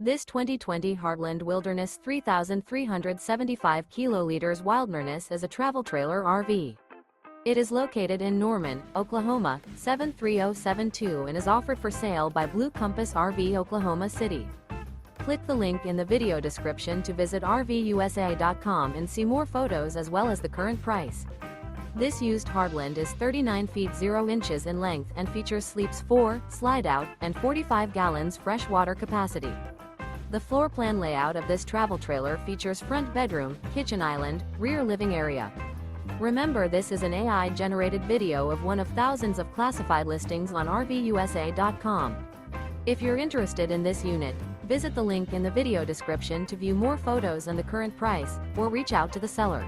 This 2020 Heartland Wilderness 3,375 kiloliters Wildnerness is a travel trailer RV. It is located in Norman, Oklahoma, 73072 and is offered for sale by Blue Compass RV Oklahoma City. Click the link in the video description to visit RVUSA.com and see more photos as well as the current price. This used Heartland is 39 feet 0 inches in length and features sleeps 4, Slideout, and 45 gallons fresh water capacity. The floor plan layout of this travel trailer features front bedroom, kitchen island, rear living area. Remember, this is an AI-generated video of one of thousands of classified listings on RVUSA.com. If you're interested in this unit, visit the link in the video description to view more photos and the current price, or reach out to the seller.